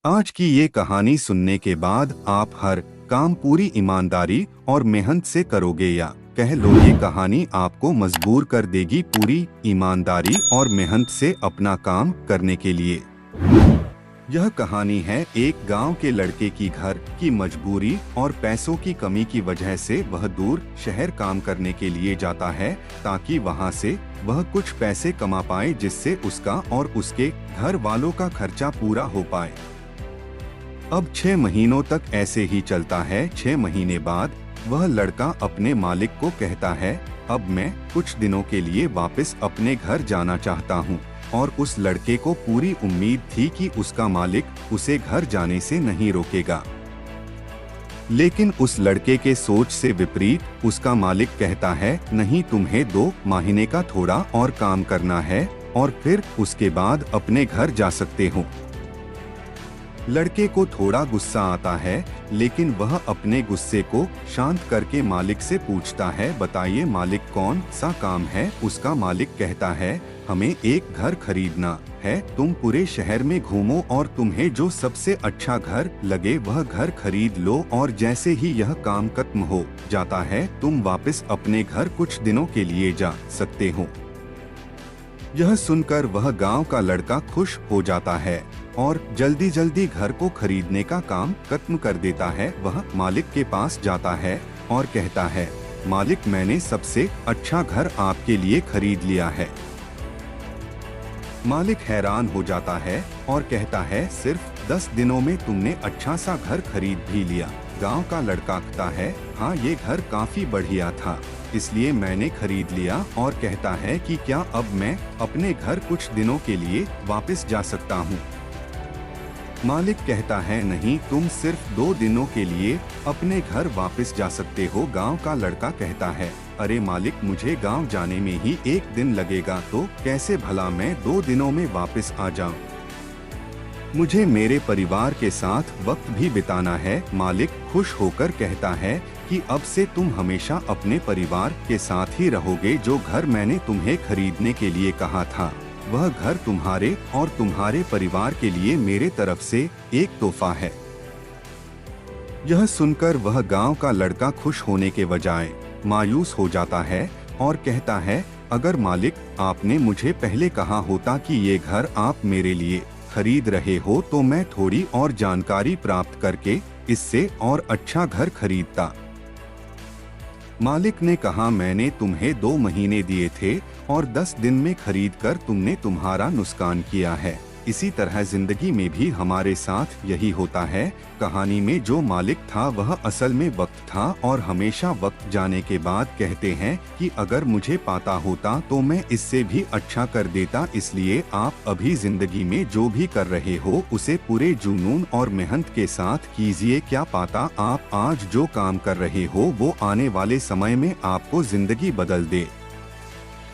आज की ये कहानी सुनने के बाद आप हर काम पूरी ईमानदारी और मेहनत से करोगे, या कह लो ये कहानी आपको मजबूर कर देगी पूरी ईमानदारी और मेहनत से अपना काम करने के लिए। यह कहानी है एक गांव के लड़के की। घर की मजबूरी और पैसों की कमी की वजह से वह दूर शहर काम करने के लिए जाता है, ताकि वहां से वह कुछ पैसे कमा पाए, जिससे उसका और उसके घर वालों का खर्चा पूरा हो पाए। अब 6 महीनों तक ऐसे ही चलता है। 6 महीने बाद वह लड़का अपने मालिक को कहता है, अब मैं कुछ दिनों के लिए वापस अपने घर जाना चाहता हूँ। और उस लड़के को पूरी उम्मीद थी कि उसका मालिक उसे घर जाने से नहीं रोकेगा। लेकिन उस लड़के के सोच से विपरीत उसका मालिक कहता है, नहीं, तुम्हें 2 महीने का थोड़ा और काम करना है और फिर उसके बाद अपने घर जा सकते हो। लड़के को थोड़ा गुस्सा आता है, लेकिन वह अपने गुस्से को शांत करके मालिक से पूछता है, बताइए मालिक, कौन सा काम है? उसका मालिक कहता है, हमें एक घर खरीदना है। तुम पूरे शहर में घूमो और तुम्हें जो सबसे अच्छा घर लगे वह घर खरीद लो, और जैसे ही यह काम खत्म हो जाता है तुम वापस अपने घर कुछ दिनों के लिए जा सकते हो। यह सुनकर वह गांव का लड़का खुश हो जाता है और जल्दी जल्दी घर को खरीदने का काम खत्म कर देता है। वह मालिक के पास जाता है और कहता है, मालिक, मैंने सबसे अच्छा घर आपके लिए खरीद लिया है। मालिक हैरान हो जाता है और कहता है, सिर्फ 10 दिनों में तुमने अच्छा सा घर खरीद भी लिया। गांव का लड़का कहता है, हाँ, ये घर काफी बढ़िया था, इसलिए मैंने खरीद लिया। और कहता है कि क्या अब मैं अपने घर कुछ दिनों के लिए वापस जा सकता हूँ? मालिक कहता है, नहीं, तुम सिर्फ 2 दिनों के लिए अपने घर वापस जा सकते हो। गांव का लड़का कहता है, अरे मालिक, मुझे गांव जाने में ही 1 दिन लगेगा, तो कैसे भला मैं 2 दिनों में वापस आ जाऊं? मुझे मेरे परिवार के साथ वक्त भी बिताना है। मालिक खुश होकर कहता है कि अब से तुम हमेशा अपने परिवार के साथ ही रहोगे। जो घर मैंने तुम्हें खरीदने के लिए कहा था, वह घर तुम्हारे और तुम्हारे परिवार के लिए मेरे तरफ से एक तोहफा है। यह सुनकर वह गांव का लड़का खुश होने के बजाय मायूस हो जाता है और कहता है, अगर मालिक, आपने मुझे पहले कहा होता कि ये घर आप मेरे लिए खरीद रहे हो, तो मैं थोड़ी और जानकारी प्राप्त करके इससे और अच्छा घर खरीदता। मालिक ने कहा, मैंने तुम्हें 2 महीने दिए थे और 10 दिन में खरीदकर तुमने तुम्हारा नुकसान किया है। इसी तरह जिंदगी में भी हमारे साथ यही होता है। कहानी में जो मालिक था वह असल में वक्त था, और हमेशा वक्त जाने के बाद कहते हैं कि अगर मुझे पता होता तो मैं इससे भी अच्छा कर देता। इसलिए आप अभी जिंदगी में जो भी कर रहे हो उसे पूरे जुनून और मेहनत के साथ कीजिए। क्या पता आप आज जो काम कर रहे हो वो आने वाले समय में आपको जिंदगी बदल दे।